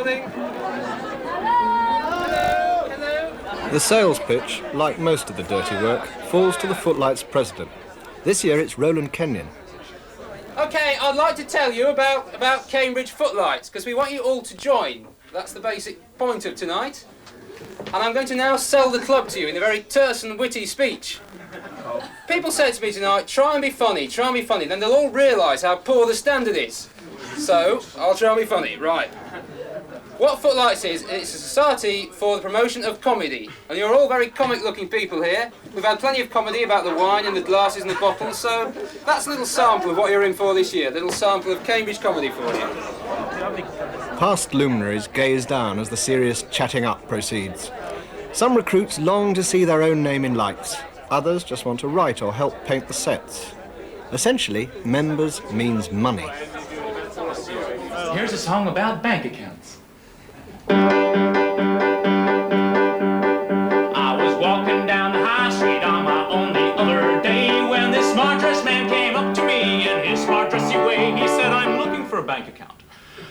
morning. Hello. Hello. The sales pitch, like most of the dirty work, falls to the Footlights president. This year it's Roland Kenyon. OK, I'd like to tell you about Cambridge Footlights, because we want you all to join. That's the basic point of tonight. And I'm going to now sell the club to you in a very terse and witty speech. People said to me tonight, try and be funny, then they'll all realise how poor the standard is. So, I'll try and be funny, right. What Footlights is, it's a society for the promotion of comedy. And you're all very comic-looking people here. We've had plenty of comedy about the wine and the glasses and the bottles, so that's a little sample of what you're in for this year, a little sample of Cambridge comedy for you. Past luminaries gaze down as the serious chatting up proceeds. Some recruits long to see their own name in lights. Others just want to write or help paint the sets. Essentially, members means money. Here's a song about bank accounts. I was walking down the high street on my own the other day when this smart-dressed man came up to me in his smart-dressy way. He said, I'm looking for a bank account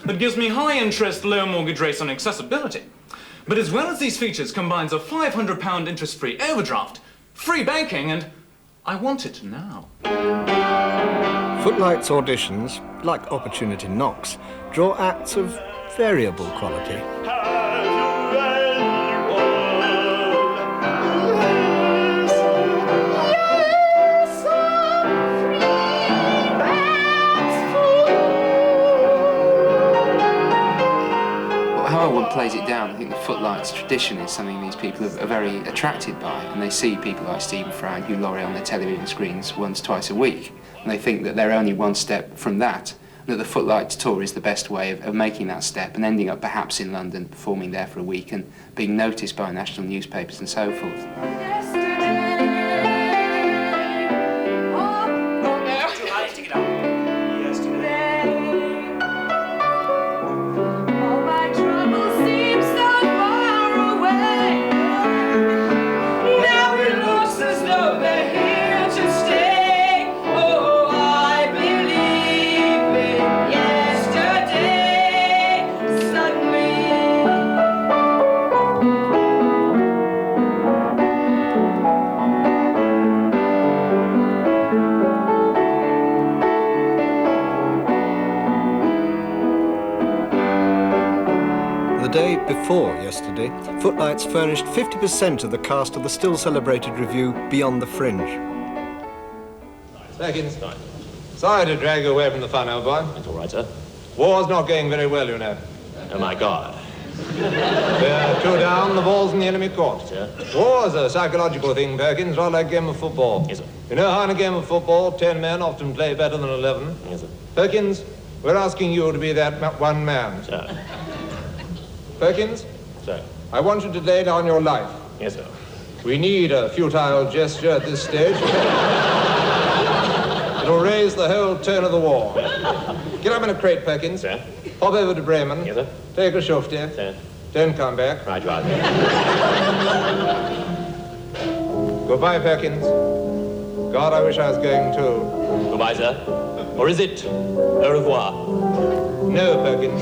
that gives me high interest, low mortgage rates and accessibility. But as well as these features combines a £500 interest-free overdraft, free banking, and I want it now. Footlights auditions, like opportunity knocks, draw acts of variable quality. How one plays it down, I think the Footlights tradition is something these people are very attracted by, and they see people like Stephen Fry and Hugh Laurie on their television screens once, twice a week, and they think that they're only one step from that, and that the Footlights tour is the best way of making that step and ending up perhaps in London, performing there for a week and being noticed by national newspapers and so forth. Before yesterday, Footlights furnished 50% of the cast of the still-celebrated revue Beyond the Fringe. Perkins, sorry to drag you away from the fun, old boy. That's all right, sir. War's not going very well, you know. Oh, my God. We're two down, the ball's in the enemy court. Sir? War's a psychological thing, Perkins, rather like a game of football. Yes, sir. You know how in a game of football, 10 men often play better than 11? Yes, sir. Perkins, we're asking you to be that one man. Sir. Perkins, Sir. I want you to lay down your life. Yes, sir. We need a futile gesture at this stage. It'll raise the whole tone of the war. Get up in a crate, Perkins. Sir. Pop over to Bremen. Yes, sir. Take a shufti. Sir. Don't come back. Right, right. Goodbye, Perkins. God, I wish I was going too. Goodbye, sir. Or is it au revoir? No, Perkins.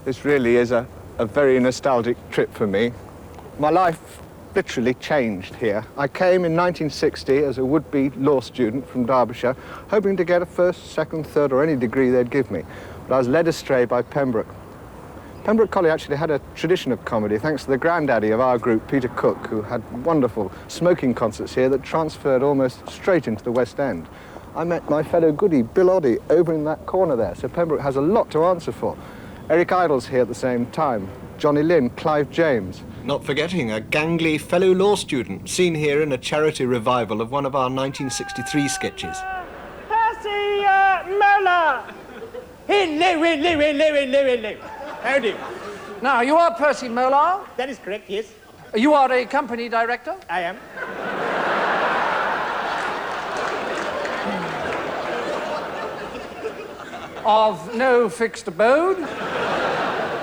This really is a very nostalgic trip for me. My life literally changed here. I came in 1960 as a would-be law student from Derbyshire, hoping to get a first, second, third, or any degree they'd give me. But I was led astray by Pembroke. Pembroke College actually had a tradition of comedy, thanks to the granddaddy of our group, Peter Cook, who had wonderful smoking concerts here that transferred almost straight into the West End. I met my fellow goodie, Bill Oddie, over in that corner there, so Pembroke has a lot to answer for. Eric Idle's here at the same time. Johnny Lynn, Clive James. Not forgetting a gangly fellow law student, seen here in a charity revival of one of our 1963 sketches. Percy Mola! Hello. How do you? Now, you are Percy Mola? That is correct, yes. You are a company director? I am. Of no fixed abode?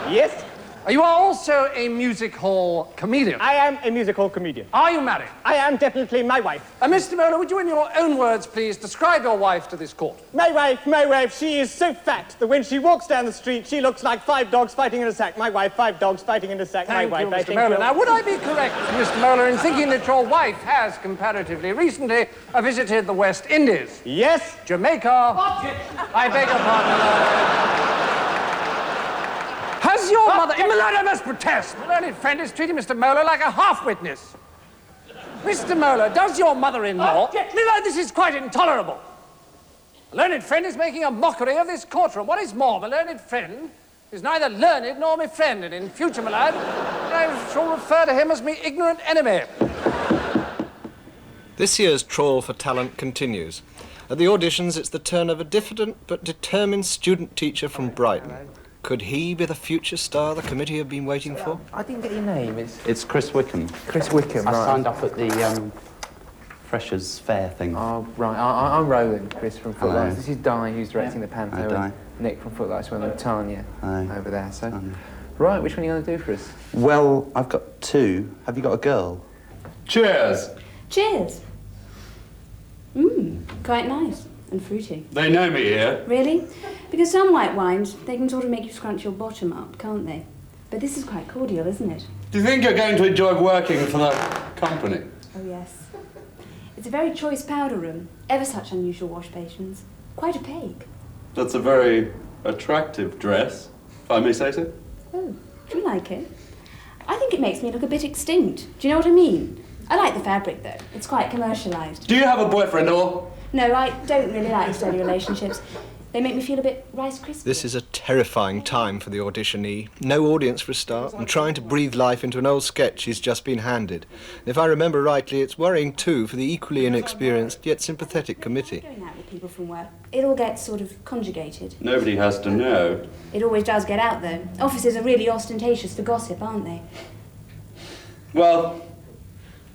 Yes. You are also a music hall comedian. I am a musical comedian. Are you married? I am definitely my wife. Mr. Moeller, would you, in your own words, please, describe your wife to this court? My wife, she is so fat that when she walks down the street, she looks like 5 dogs fighting in a sack. My wife, 5 dogs fighting in a sack. Thank my wife, you, I Mr. think. Moeller. Now, would I be correct, Mr. Moeller, in thinking that your wife has comparatively recently visited the West Indies? Yes. Jamaica. I beg your pardon. Has your mother... I must protest. My learned friend is treating Mr. Moeller like a half-witness. Mr. Moeller, does your mother-in-law... This is quite intolerable. My learned friend is making a mockery of this courtroom. What is more, my learned friend is neither learned nor my friend, and in future, my lad, I shall refer to him as my ignorant enemy. This year's trawl for talent continues. At the auditions, it's the turn of a diffident but determined student teacher from Brighton. Could he be the future star the committee have been waiting for? I didn't get your name. It's Chris Wickham. Chris Wickham, I right. signed up at the Freshers' Fair thing. Oh, right. I'm Roland, Chris from Hello. Footlights. This is Di, who's directing the Panto. Hi, Di. And Nick from Footlights, and Tanya Hi. over there. So, Tanya. right, which one are you going to do for us? Well, I've got 2. Have you got a girl? Cheers. Cheers. Quite nice and fruity. They know me here. Really? Because some white wines, they can sort of make you scrunch your bottom up, can't they? But this is quite cordial, isn't it? Do you think you're going to enjoy working for the company? Oh, yes. It's a very choice powder room. Ever such unusual wash basins. Quite opaque. That's a very attractive dress, if I may say so. Oh, do you like it? I think it makes me look a bit extinct. Do you know what I mean? I like the fabric, though. It's quite commercialised. Do you have a boyfriend or? No, I don't really like steady relationships. They make me feel a bit Rice Krispie. This is a terrifying time for the auditionee. No audience for a start, and trying to breathe life into an old sketch he's just been handed. And if I remember rightly, it's worrying too for the equally inexperienced yet sympathetic committee. Going out with people from work, it all gets sort of conjugated. Nobody has to know. It always does get out, though. Offices are really ostentatious for gossip, aren't they? Well,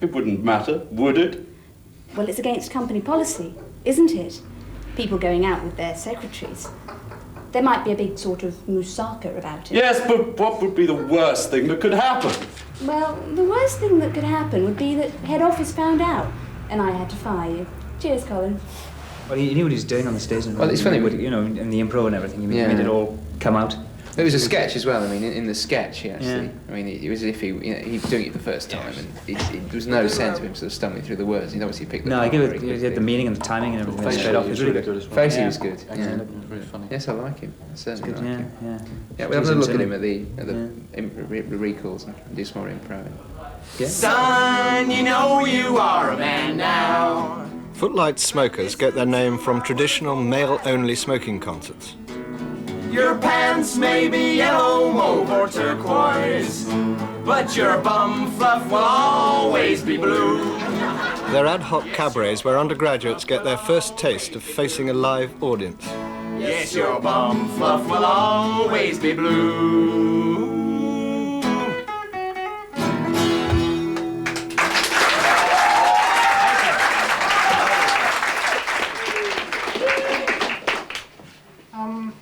it wouldn't matter, would it? Well, it's against company policy, isn't it? People going out with their secretaries. There might be a big sort of moussaka about it. Yes, but what would be the worst thing that could happen? Well, the worst thing that could happen would be that head office found out, and I had to fire you. Cheers, Colin. Well, he knew what he was doing on the stage. Well, it's funny, you know, in the improv and everything, he Yeah. made it all come out. There was a sketch as well. I mean, in the sketch, he actually. Yeah. I mean, it was as if he was doing it the first time, and there was no sense of him sort of stumbling through the words. He'd obviously picked the. No, part he very had quickly. the meaning and the timing and everything straight off. It was really good. Facey was good. Yeah. Really funny. Yes, I like him. I certainly like him. Yeah. Yeah, we'll have a look at him at the recalls and do some more improv. Yeah. Son, you know you are a man now. Footlights smokers get their name from traditional male-only smoking concerts. Your pants may be yellow, mauve or turquoise, but your bum fluff will always be blue. They're ad hoc cabarets where undergraduates get their first taste of facing a live audience. Yes, your bum fluff will always be blue.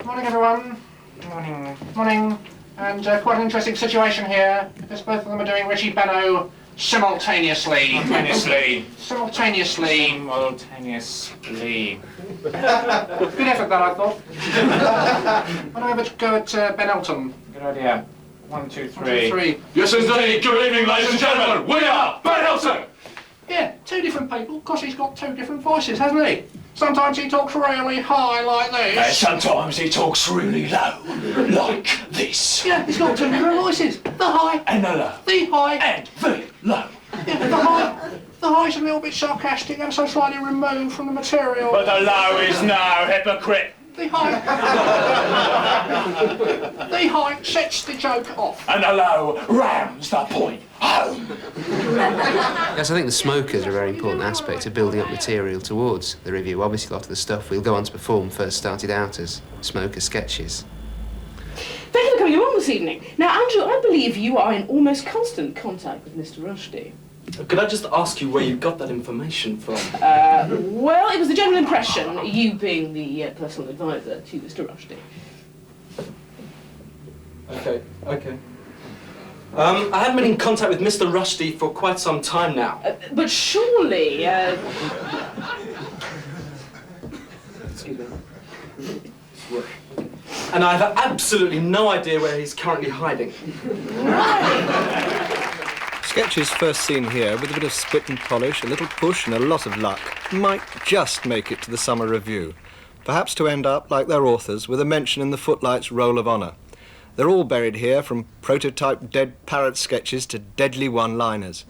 Morning, everyone. Morning. And quite an interesting situation here, because both of them are doing Richie Benno simultaneously. Simultaneously. Good effort, that, I thought. Why don't I go at Ben Elton? Good idea. 1, 2, 3. 1, 2, 3. Yes, indeed. Good evening, ladies and gentlemen. We are Ben Elton. Yeah, 2 different people, because he's got 2 different voices, hasn't he? Sometimes he talks really high like this. Sometimes he talks really low, like this. Yeah, he's got 2 different voices. The high and the low. The high and the low. Yeah, the high's a little bit sarcastic and so slightly removed from the material. But the low is no hypocrite. The high sets the joke off. And the low rounds the point home. Yes, I think the smokers are a very important aspect of building up material towards the review. Obviously, a lot of the stuff we'll go on to perform first started out as smoker sketches. Thank you for coming along this evening. Now, Andrew, I believe you are in almost constant contact with Mr. Rushdie. Could I just ask you where you got that information from? Well, it was the general impression, you being the personal advisor to Mr. Rushdie. Okay. I haven't been in contact with Mr. Rushdie for quite some time now. But surely, Excuse me. And I have absolutely no idea where he's currently hiding. Sketches first seen here with a bit of spit and polish, a little push and a lot of luck might just make it to the summer review, perhaps to end up, like their authors, with a mention in the Footlights Roll of Honour. They're all buried here, from prototype dead parrot sketches to deadly one-liners.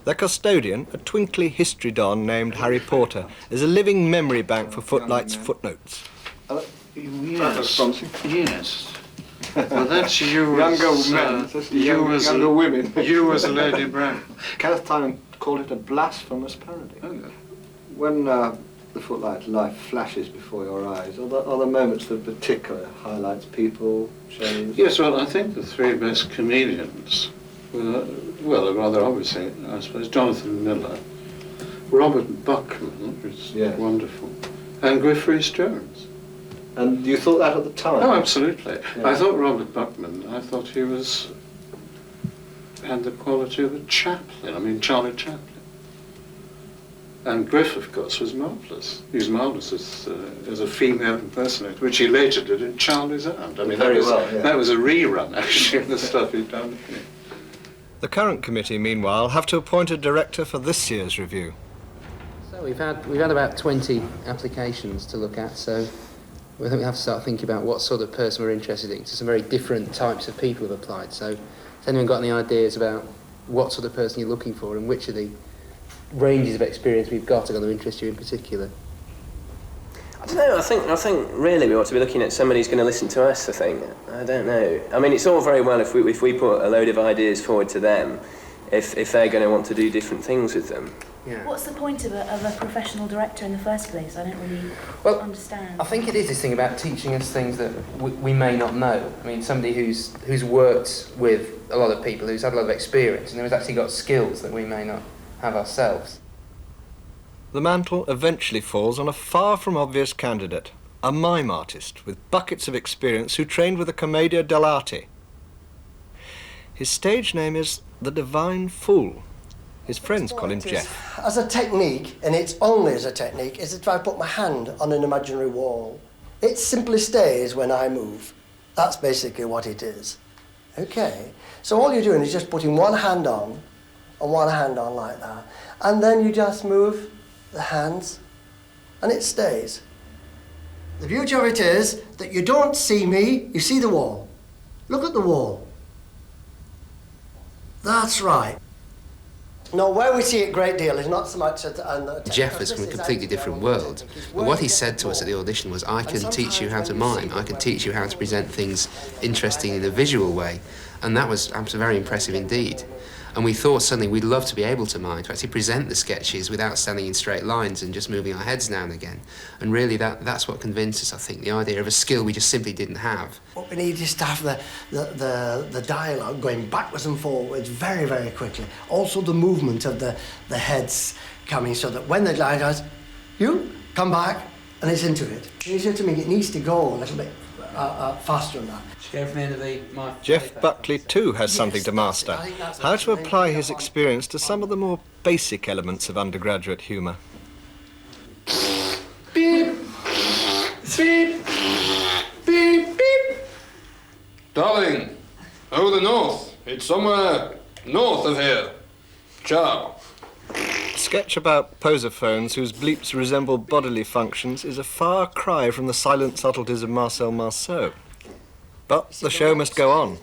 Their custodian, a twinkly history don named Harry Porter, is a living memory bank for Footlights footnotes. Yes. Well, that's you Younger as, men, younger women. You as Lady Brown. Kenneth Tynan called it a blasphemous parody. When the Footlights life flashes before your eyes, are there moments that particular highlights, people, shows? Yes, well, I think the three best comedians were, well, rather obviously, I suppose, Jonathan Miller, Robert Buckman, who's wonderful, and Griff Rhys-Jones. And you thought that at the time? Oh, absolutely. Yeah. I thought Robert Buckman, I thought he had the quality of a Chaplin, I mean Charlie Chaplin. And Griff, of course, was marvellous. He was marvellous as a female impersonator, which he later did in Charlie's Aunt. I mean, that was a rerun, actually, of the stuff he'd done. The current committee, meanwhile, have to appoint a director for this year's review. So we've had about 20 applications to look at, so I think we have to start thinking about what sort of person we're interested in. So some very different types of people have applied. So has anyone got any ideas about what sort of person you're looking for and which of the ranges of experience we've got are going to interest you in particular? I don't know, I think really we ought to be looking at somebody who's going to listen to us, I think. I don't know. I mean, it's all very well if we put a load of ideas forward to them, if they're going to want to do different things with them. Yeah. What's the point of a professional director in the first place? I don't really understand. I think it is this thing about teaching us things that we may not know. I mean, somebody who's worked with a lot of people, who's had a lot of experience, and who's actually got skills that we may not have ourselves. The mantle eventually falls on a far from obvious candidate, a mime artist with buckets of experience who trained with the Commedia dell'arte. His stage name is The Divine Fool. His friends call him Jeff. As a technique, and it's only as a technique, is to try to put my hand on an imaginary wall. It simply stays when I move. That's basically what it is. Okay, so all you're doing is just putting one hand on and one hand on like that, and then you just move the hands and it stays. The beauty of it is that you don't see me, you see the wall. Look at the wall. That's right. No, where we see it a great deal is not so much Jeff is from a completely different world. But what he said to us at the audition was, I can teach you how to mime, I can teach you how to present things interesting in a visual way. And that was very impressive indeed. And we thought suddenly we'd love to be able to mime, to actually present the sketches without standing in straight lines and just moving our heads now and again. And really that's what convinced us, I think, the idea of a skill we just simply didn't have. What we need is to have the dialogue going backwards and forwards very, very quickly. Also the movement of the heads coming, so that when the line goes, you come back, and it's into it. You see what I mean? It needs to go a little bit faster than that. Jeff Buckley too has something to master, how to apply his experience to some of the more basic elements of undergraduate humour. Beep! Beep! Beep! Beep! Darling, over the north. It's somewhere north of here. Ciao. A sketch about posophones whose bleeps resemble bodily functions is a far cry from the silent subtleties of Marcel Marceau. But the show must go on.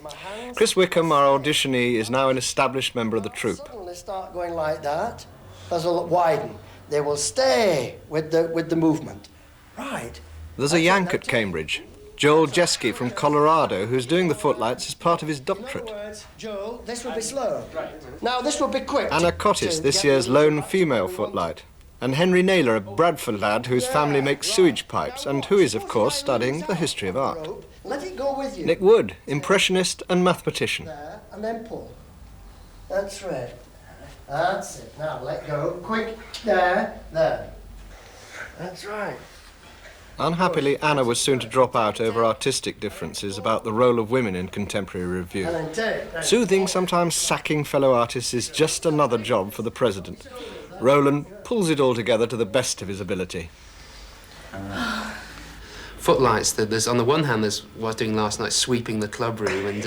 Chris Wickham, our auditionee, is now an established member of the troupe. Suddenly start going like that. They'll widen. They will stay with the movement. Right. There's a Yank at Cambridge, Joel Jeske from Colorado, who's doing the Footlights as part of his doctorate. In other words, Joel, this will be slow. Now this will be quick. Anna Cottis, this year's lone female footlight. And Henry Naylor, a Bradford lad whose family makes sewage pipes and who is, of course, studying the history of art. Let it go with you. Nick Wood, impressionist and mathematician. There, and then pull. That's right. That's it. Now let go. Quick. There. There. That's right. Unhappily, Anna was soon to drop out over artistic differences about the role of women in contemporary review. Soothing, sometimes sacking fellow artists is just another job for the president. Roland pulls it all together to the best of his ability. Footlights, there's on the one hand, there's what I was doing last night, sweeping the club room and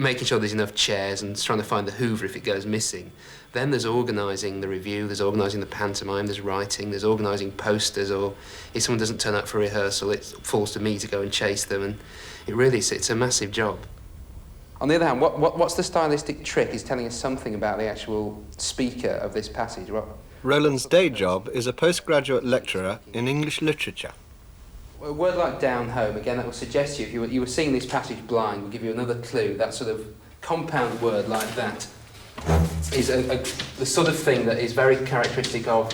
making sure there's enough chairs and trying to find the Hoover if it goes missing. Then there's organising the review, there's organising the pantomime, there's writing, there's organising posters, or if someone doesn't turn up for rehearsal, it falls to me to go and chase them, and it's a massive job. On the other hand, what's the stylistic trick is telling us something about the actual speaker of this passage. Roland's day job is a postgraduate lecturer in English literature. A word like down home, again, that will suggest to you, if you were seeing this passage blind, will give you another clue. That sort of compound word like that is the sort of thing that is very characteristic of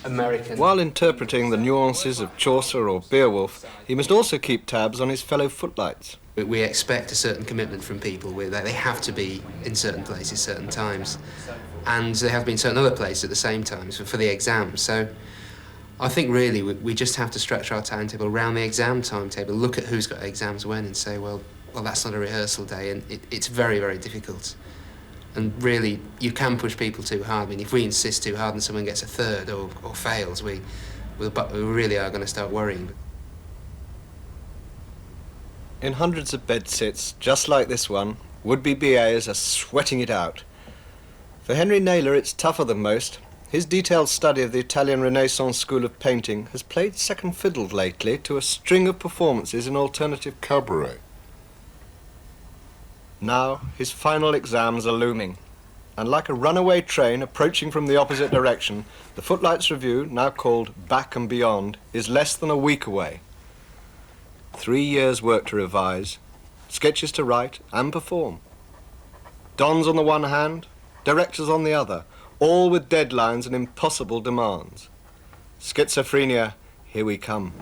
American. While interpreting the nuances of Chaucer or Beowulf, he must also keep tabs on his fellow footlights. We expect a certain commitment from people. They have to be in certain places, certain times. And they have to be in certain other places at the same time for the exam. So I think really we just have to structure our timetable around the exam timetable, look at who's got exams when and say, well, that's not a rehearsal day, and it's very, very difficult. And really, you can push people too hard. I mean, if we insist too hard and someone gets a third or fails, we really are going to start worrying. In hundreds of bed-sits, just like this one, would-be BAs are sweating it out. For Henry Naylor, it's tougher than most. His detailed study of the Italian Renaissance school of painting has played second fiddle lately to a string of performances in alternative cabaret. Now, his final exams are looming, and like a runaway train approaching from the opposite direction, the Footlights Review, now called Back and Beyond, is less than a week away. 3 years' work to revise, sketches to write and perform. Dons on the one hand, directors on the other, all with deadlines and impossible demands. Schizophrenia, here we come.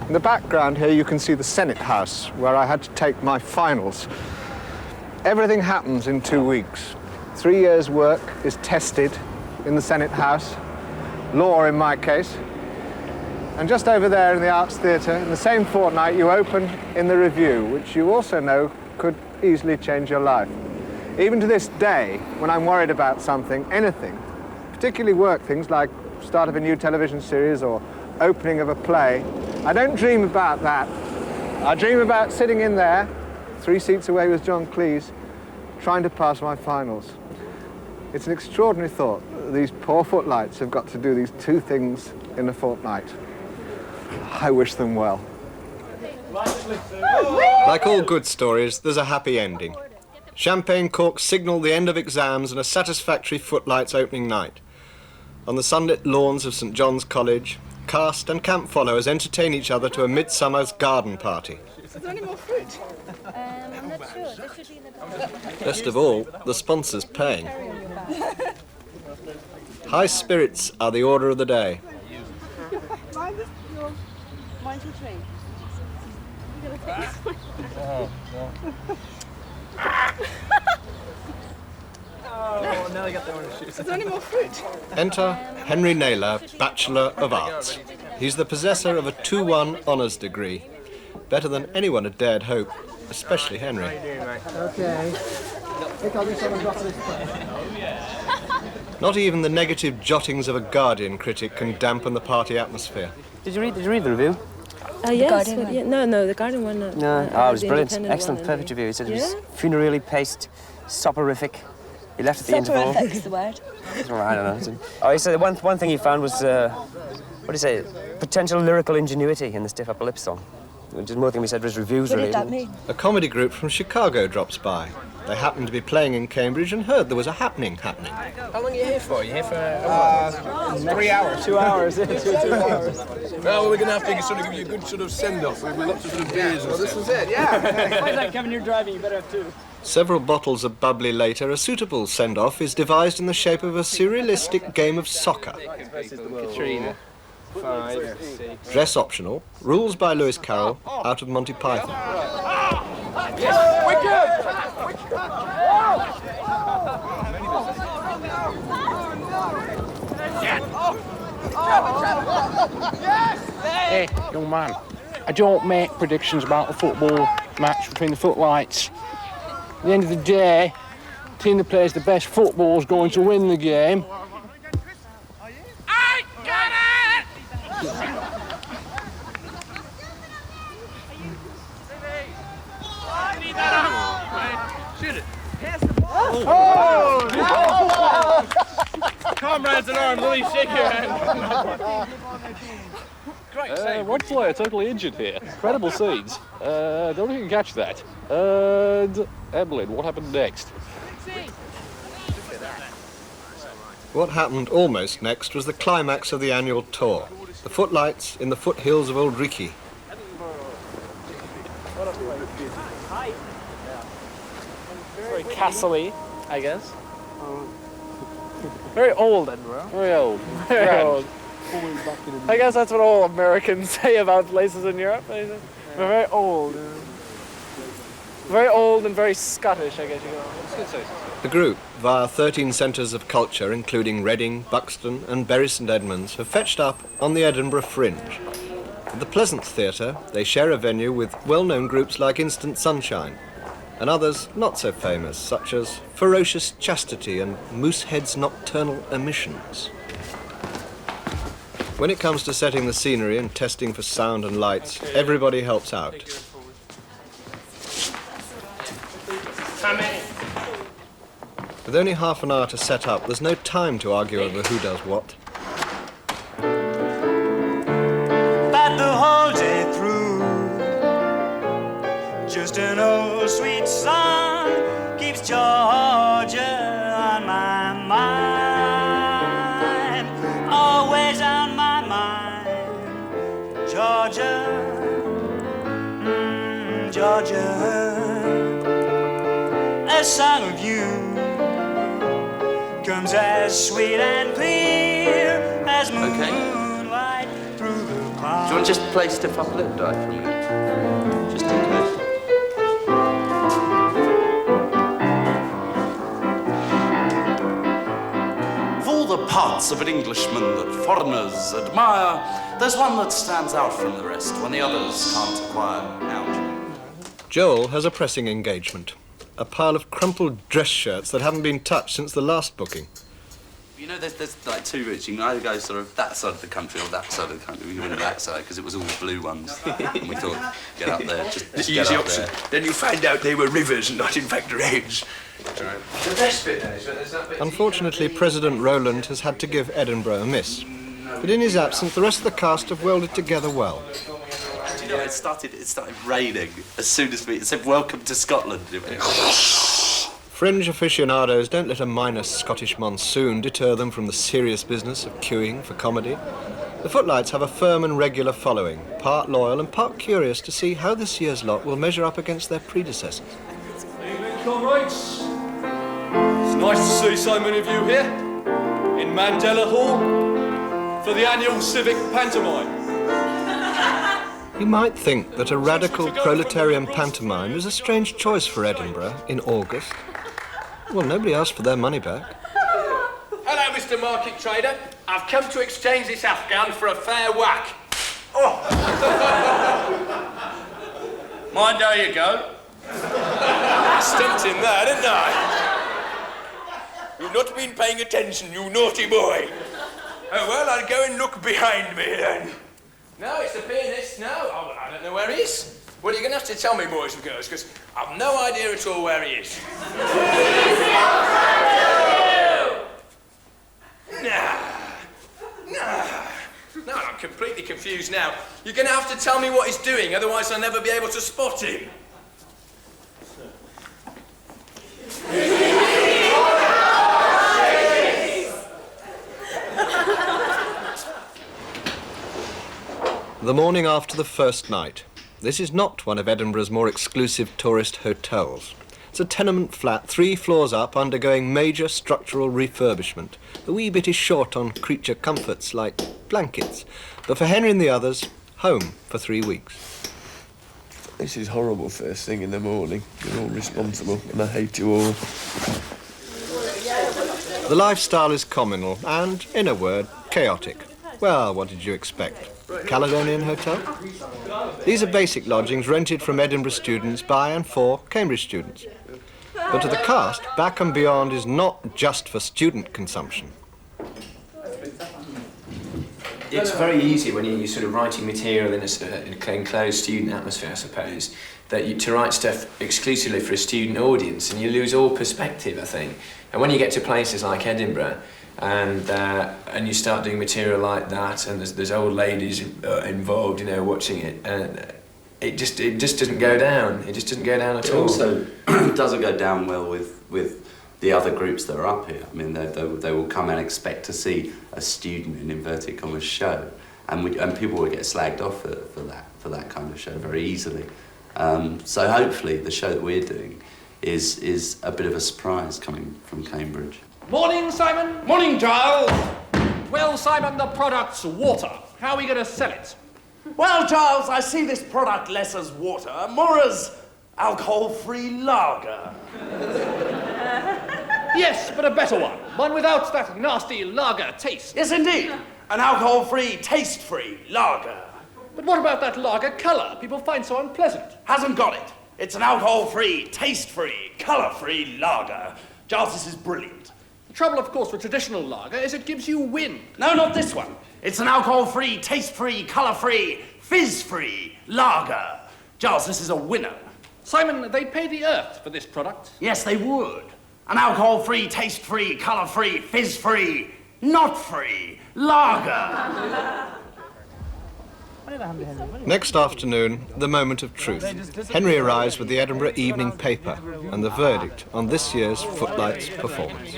In the background here you can see the Senate House, where I had to take my finals. Everything happens in 2 weeks. 3 years' work is tested in the Senate House, law in my case. And just over there in the Arts Theatre, in the same fortnight, you open in the Review, which you also know could easily change your life. Even to this day, when I'm worried about something, anything, particularly work things like start of a new television series or opening of a play, I don't dream about that. I dream about sitting in there, 3 seats away with John Cleese, trying to pass my finals. It's an extraordinary thought. These poor footlights have got to do these 2 things in a fortnight. I wish them well. Like all good stories, there's a happy ending. Champagne corks signal the end of exams and a satisfactory Footlights opening night. On the sunlit lawns of St John's College, cast and camp followers entertain each other to a midsummer's garden party. Is there any more fruit? I'm not sure. There should be in the... Best of all, the sponsor's paying. High spirits are the order of the day. Mine's your train. You're gonna take this one. Oh, now I got the orange juice. Is there any more fruit? Enter Henry Naylor, Bachelor of Arts. He's the possessor of a 2-1 honours degree. Better than anyone had dared hope, especially Henry. Okay. Think I'll do someone got this place. Not even the negative jottings of a Guardian critic can dampen the party atmosphere. Did you read the review? Yes, but the Guardian one. No, it was brilliant. Excellent, perfect review. He said it was funerally paced, soporific. He left at the interval. Soporific's the word. I don't know. Oh, he said one thing he found was, what do you say, potential lyrical ingenuity in the Stiff Upper Lip song. Which is more than we said was reviews, really. What did that mean? A comedy group from Chicago drops by. They happened to be playing in Cambridge and heard there was a happening. How long are you here for? You here for 3 hours? 2 hours, 2 hours. Well, we're going to have to sort of give you a good sort of send-off with lots of sort of beers. Well, this was it, yeah. Why is that, Kevin? You're driving, you better have 2. Several bottles of bubbly later, a suitable send-off is devised in the shape of a surrealistic game of soccer. Katrina. 5, 6. Dress optional, rules by Lewis Carroll, out of Monty Python. Yes, wicked! Yes! Hey, young man, I don't make predictions about a football match between the footlights. At the end of the day, the team that plays the best football is going to win the game. I got it! Shoot it. Oh! Comrades in arms, let me shake your hand. One player totally injured here. Incredible scenes. Don't know if you can catch that. And Evelyn, what happened next? What happened almost next was the climax of the annual tour. The footlights in the foothills of Old Riki. Very castle-y, I guess. Very old, Edinburgh. Very old. Very old. I guess that's what all Americans say about places in Europe. They're very old. Very old and very Scottish, I guess you know. The group, via 13 centres of culture, including Reading, Buxton and Bury St Edmunds, have fetched up on the Edinburgh Fringe. At the Pleasance Theatre, they share a venue with well-known groups like Instant Sunshine, and others not so famous, such as Ferocious Chastity and Moosehead's Nocturnal Emissions. When it comes to setting the scenery and testing for sound and lights, everybody helps out. With only half an hour to set up, there's no time to argue over who does what. But the whole day through, just an old sweet song keeps Georgia on my mind, always on my mind. Georgia, Georgia, a song of you comes as sweet and clear as moonlight through the pond. Do you want to just play Stiff Upper Lip Dive for a minute? Just in case. Of all the parts of an Englishman that foreigners admire, there's one that stands out from the rest when the others can't acquire. Joel has a pressing engagement. A pile of crumpled dress shirts that haven't been touched since the last booking. You know, there's like two routes. You can either go sort of that side of the country or that side of the country. We went that side because it was all blue ones. And we thought, get up there, just The get easy up option. there. Then you find out they were rivers and not in fact rains. The best bit then is that bit. Unfortunately, President Rowland has had to give Edinburgh a miss. But in his absence, the rest of the cast have welded together well. Do you know, it started raining as soon as it said welcome to Scotland. Fringe aficionados don't let a minor Scottish monsoon deter them from the serious business of queuing for comedy. The Footlights have a firm and regular following, part loyal and part curious to see how this year's lot will measure up against their predecessors. Evening, comrades. It's nice to see so many of you here in Mandela Hall for the annual civic pantomime. You might think that a radical proletarian pantomime is a strange choice for Edinburgh in August. Well, nobody asked for their money back. Hello, Mr. Market Trader. I've come to exchange this Afghan for a fair whack. Oh! Mind how you go. I stepped in there, didn't I? You've not been paying attention, you naughty boy. Oh, well, I'll go and look behind me then. No, it's the pianist. No, I don't know where he is. Well, you're going to have to tell me, boys and girls, because I've no idea at all where he is. No, I'm completely confused now. You're going to have to tell me what he's doing, otherwise I'll never be able to spot him. The morning after the first night. This is not one of Edinburgh's more exclusive tourist hotels. It's a tenement flat 3 floors up undergoing major structural refurbishment. The wee bit is short on creature comforts like blankets, but for Henry and the others, home for 3 weeks. This is horrible first thing in the morning. You're all responsible and I hate you all. The lifestyle is communal and, in a word, chaotic. Well, what did you expect? Caledonian Hotel? These are basic lodgings rented from Edinburgh students by and for Cambridge students. But to the cast, Back and Beyond is not just for student consumption. It's very easy when you're sort of writing material in a enclosed student atmosphere, I suppose, that to write stuff exclusively for a student audience, and you lose all perspective, I think. And when you get to places like Edinburgh, and you start doing material like that, and there's old ladies involved, you know, watching it, and it just doesn't go down. It just doesn't go down at all. It also doesn't go down well with the other groups that are up here. I mean, they will come and expect to see a student in inverted commas show, and people will get slagged off for that kind of show very easily. So hopefully the show that we're doing is a bit of a surprise coming from Cambridge. Morning, Simon. Morning, Giles. Well, Simon, the product's water. How are we going to sell it? Well, Giles, I see this product less as water, more as alcohol-free lager. Yes, but a better one. One without that nasty lager taste. Yes, indeed. An alcohol-free, taste-free lager. But what about that lager colour people find so unpleasant? Hasn't got it. It's an alcohol-free, taste-free, colour-free lager. Giles, this is brilliant. The trouble, of course, with traditional lager is it gives you wind. No, not this one. It's an alcohol-free, taste-free, colour-free, fizz-free lager. Giles, this is a winner. Simon, they'd pay the earth for this product. Yes, they would. An alcohol-free, taste-free, colour-free, fizz-free, not-free lager. Next afternoon, the moment of truth. Henry arrives with the Edinburgh Evening Paper and the verdict on this year's Footlights performance.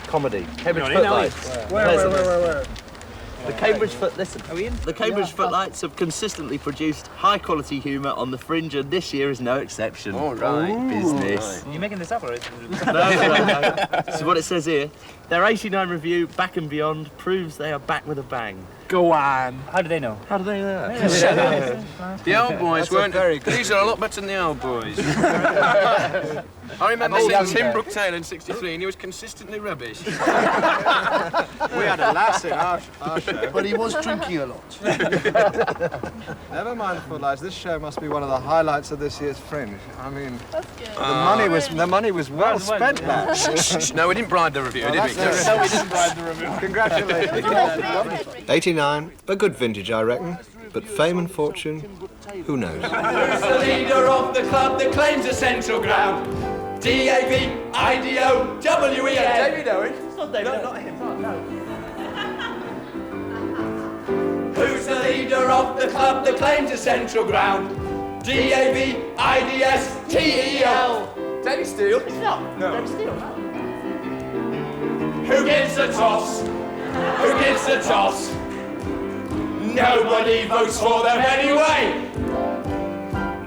Comedy. Cambridge Footlights. Where? The Cambridge The Cambridge Footlights have consistently produced high-quality humour on the fringe, and this year is no exception. All right. Business. Are you making this up, or is it? No. This is what it says here. Their 89 review, Back and Beyond, proves they are back with a bang. Go on. How do they know? How do they know? The old boys weren't very good. These are a lot better than the old boys. I remember seeing Tim Brooktail in '63, and he was consistently rubbish. We had a lass in our show. But he was drinking a lot. Never mind Footlights, this show must be one of the highlights of this year's Fringe. I mean, That's good. the money was well spent, Matt. No, we didn't bribe the reviewer, did we? No, we didn't bribe the reviewer. Congratulations. 89, a good vintage, I reckon. But fame and fortune, who knows? Who's the leader of the club that claims a central ground? D-A-V-I-D-O-W-E-N. David Owen. It's not David Owen. Not him. No. Who's the leader of the club that claims a central ground? D-A-V-I-D-S-T-E-L. David Steele. It's not. No. David Steele, no. Who gives the toss? Who gives the toss? Nobody votes for them anyway.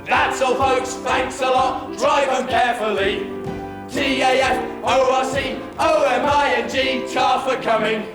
That's all, folks. Thanks a lot. Drive them carefully. T-A-F-O-R-C-O-M-I-N-G. Tar for coming.